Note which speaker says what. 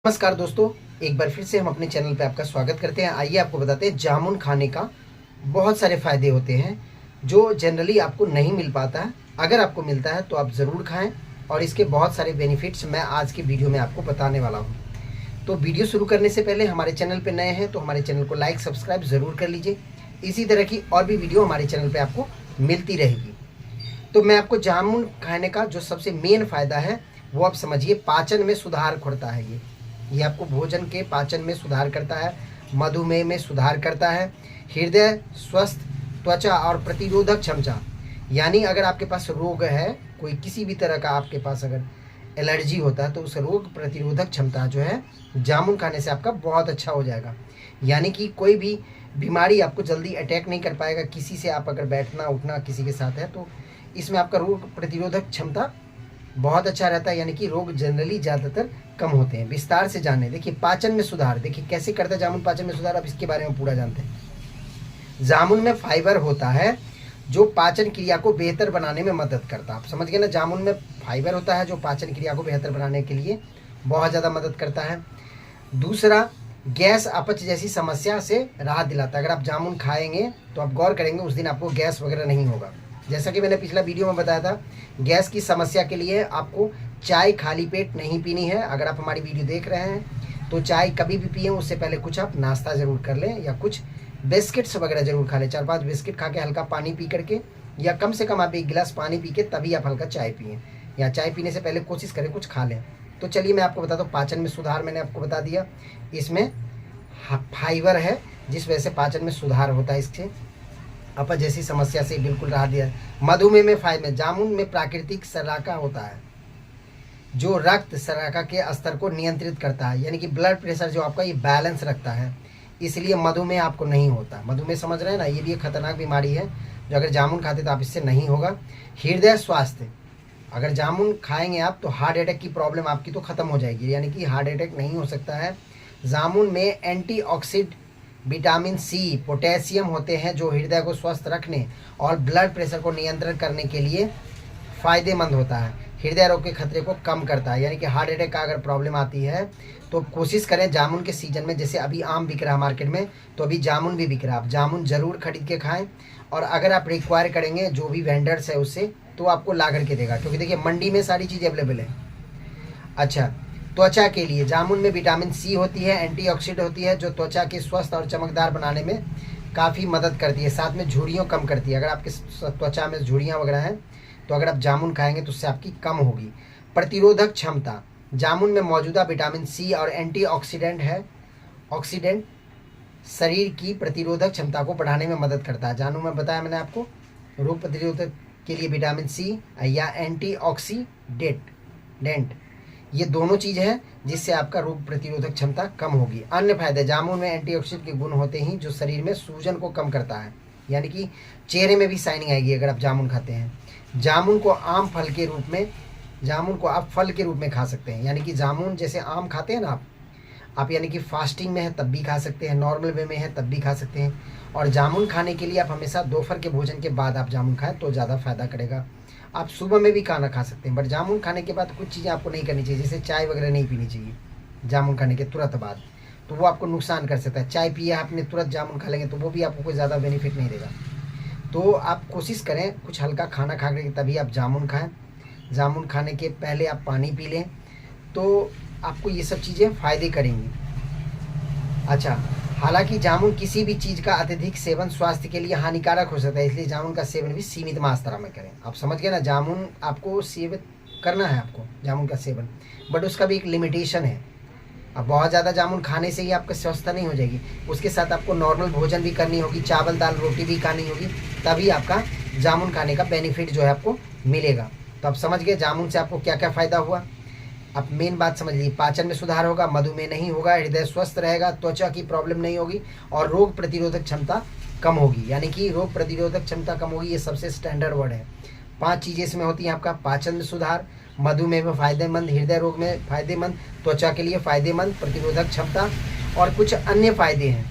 Speaker 1: नमस्कार दोस्तों, एक बार फिर से हम अपने चैनल पे आपका स्वागत करते हैं। आइए आपको बताते हैं जामुन खाने का बहुत सारे फ़ायदे होते हैं जो जनरली आपको नहीं मिल पाता है। अगर आपको मिलता है तो आप ज़रूर खाएं और इसके बहुत सारे बेनिफिट्स मैं आज की वीडियो में आपको बताने वाला हूं। तो वीडियो शुरू करने से पहले हमारे चैनल पर नए हैं तो हमारे चैनल को लाइक सब्सक्राइब ज़रूर कर लीजिए। इसी तरह की और भी वीडियो हमारे चैनल पर आपको मिलती रहेगी। तो मैं आपको जामुन खाने का जो सबसे मेन फ़ायदा है वो आप समझिए, पाचन में सुधार करता है। ये आपको भोजन के पाचन में सुधार करता है, मधुमेह में सुधार करता है, हृदय स्वस्थ, त्वचा और प्रतिरोधक क्षमता। यानी अगर आपके पास रोग है, कोई किसी भी तरह का आपके पास अगर एलर्जी होता है तो उस रोग प्रतिरोधक क्षमता जो है जामुन खाने से आपका बहुत अच्छा हो जाएगा। यानी कि कोई भी बीमारी आपको जल्दी अटैक नहीं कर पाएगा। किसी से आप अगर बैठना उठना किसी के साथ है तो इसमें आपका रोग प्रतिरोधक क्षमता बहुत अच्छा रहता है। यानी कि रोग जनरली ज़्यादातर कम होते हैं। विस्तार से जाने देखिए, पाचन में सुधार देखिए कैसे करता है जामुन पाचन में सुधार। अब इसके बारे में पूरा जानते हैं। जामुन में फाइबर होता है जो पाचन क्रिया को बेहतर बनाने में मदद करता है। आप समझ गए ना, जामुन में फाइबर होता है जो पाचन क्रिया को बेहतर बनाने के लिए बहुत ज़्यादा मदद करता है। दूसरा, गैस अपच जैसी समस्या से राहत दिलाता है। अगर आप जामुन खाएंगे तो आप गौर करेंगे उस दिन आपको गैस वगैरह नहीं होगा। जैसा कि मैंने पिछला वीडियो में बताया था, गैस की समस्या के लिए आपको चाय खाली पेट नहीं पीनी है। अगर आप हमारी वीडियो देख रहे हैं तो चाय कभी भी पिए उससे पहले कुछ आप नाश्ता ज़रूर कर लें या कुछ बिस्किट्स वगैरह ज़रूर खा लें। 4-5 बिस्किट खा के हल्का पानी पी करके, या कम से कम आप 1 गिलास पानी पी के तभी आप हल्का चाय पिए, या चाय पीने से पहले कोशिश करें कुछ खा लें। तो चलिए मैं आपको बताता हूँ। पाचन में सुधार मैंने आपको बता दिया, इसमें फाइबर है जिस वजह से पाचन में सुधार होता है। इससे अपच जैसी समस्या से बिल्कुल राहत दिया है। मधुमेह में फायदे, जामुन में प्राकृतिक शर्करा होता है जो रक्त शर्करा के स्तर को नियंत्रित करता है। यानी कि ब्लड प्रेशर जो आपका ये बैलेंस रखता है, इसलिए मधुमेह आपको नहीं होता। मधुमेह समझ रहे हैं ना, ये भी एक खतरनाक बीमारी है जो अगर जामुन खाते तो आप इससे नहीं होगा। हृदय स्वास्थ्य, अगर जामुन खाएंगे आप तो हार्ट अटैक की प्रॉब्लम आपकी तो ख़त्म हो जाएगी। यानी कि हार्ट अटैक नहीं हो सकता है। जामुन में एंटीऑक्सीडेंट विटामिन सी, पोटेशियम होते हैं जो हृदय को स्वस्थ रखने और ब्लड प्रेशर को नियंत्रण करने के लिए फ़ायदेमंद होता है। हृदय रोग के खतरे को कम करता है। यानी कि हार्ट अटैक का अगर प्रॉब्लम आती है तो कोशिश करें जामुन के सीज़न में, जैसे अभी आम बिक रहा है मार्केट में तो अभी जामुन भी बिक रहा है, आप जामुन ज़रूर खरीद के खाएं। और अगर आप रिक्वायर करेंगे जो भी वेंडर्स है उससे तो आपको ला करके देगा, क्योंकि देखिए मंडी में सारी चीज़ अवेलेबल है। अच्छा, त्वचा के लिए जामुन में विटामिन सी होती है, एंटीऑक्सीडेंट होती है जो त्वचा के स्वस्थ और चमकदार बनाने में काफ़ी मदद करती है। साथ में झुर्रियों कम करती है। अगर आपके त्वचा में झुर्रियाँ वगैरह हैं तो अगर आप जामुन खाएंगे तो उससे आपकी कम होगी। प्रतिरोधक क्षमता, जामुन में मौजूदा विटामिन सी और एंटीऑक्सीडेंट है, ऑक्सीडेंट शरीर की प्रतिरोधक क्षमता को बढ़ाने में मदद करता है। जामुन में बताया मैंने आपको, रोग प्रतिरोधक के लिए विटामिन सी या एंटीऑक्सीडेंट, ये दोनों चीज़ है जिससे आपका रोग प्रतिरोधक क्षमता कम होगी। अन्य फायदे, जामुन में एंटीऑक्सीडेंट के गुण होते हैं जो शरीर में सूजन को कम करता है। यानी कि चेहरे में भी शाइनिंग आएगी अगर आप जामुन खाते हैं। जामुन को आम फल के रूप में, जामुन को आप फल के रूप में खा सकते हैं। यानी कि जामुन जैसे आम खाते हैं ना आप यानी कि फास्टिंग में है तब भी खा सकते हैं, नॉर्मल वे में है तब भी खा सकते हैं। और जामुन खाने के लिए आप हमेशा दोपहर के भोजन के बाद आप जामुन खाएं तो ज़्यादा फ़ायदा करेगा। आप सुबह में भी खाना खा सकते हैं, बट जामुन खाने के बाद कुछ चीज़ें आपको नहीं करनी चाहिए, जैसे चाय वगैरह नहीं पीनी चाहिए जामुन खाने के तुरंत बाद, तो वो आपको नुकसान कर सकता है। चाय पिए आपने तुरंत जामुन खा लेंगे तो वो भी आपको कोई ज़्यादा बेनिफिट नहीं देगा। तो आप कोशिश करें कुछ हल्का खाना खा करके तभी आप जामुन खाएं। जामुन खाने के पहले आप पानी पी लें तो आपको ये सब चीज़ें फ़ायदे करेंगी। अच्छा, हालांकि जामुन किसी भी चीज़ का अत्यधिक सेवन स्वास्थ्य के लिए हानिकारक हो सकता है, इसलिए जामुन का सेवन भी सीमित मात्रा में करें। आप समझ गए ना, जामुन आपको सेवन करना है, आपको जामुन का सेवन, बट उसका भी एक लिमिटेशन है। अब बहुत ज़्यादा जामुन खाने से ही आपका स्वस्थता नहीं हो जाएगी, उसके साथ आपको नॉर्मल भोजन भी करनी होगी, चावल दाल रोटी भी खानी होगी, तभी आपका जामुन खाने का बेनिफिट जो है आपको मिलेगा। तो आप समझ गए जामुन से आपको क्या क्या फ़ायदा हुआ। अब मेन बात समझ लीजिए, पाचन में सुधार होगा, मधुमेह नहीं होगा, हृदय स्वस्थ रहेगा, त्वचा की प्रॉब्लम नहीं होगी और रोग प्रतिरोधक क्षमता कम होगी। यानी कि रोग प्रतिरोधक क्षमता कम होगी, ये सबसे स्टैंडर्ड वर्ड है। 5 चीज़ें इसमें होती हैं। आपका पाचन में सुधार, मधुमेह में फ़ायदेमंद, हृदय रोग में फ़ायदेमंद, त्वचा के लिए फ़ायदेमंद, प्रतिरोधक क्षमता और कुछ अन्य फ़ायदे हैं।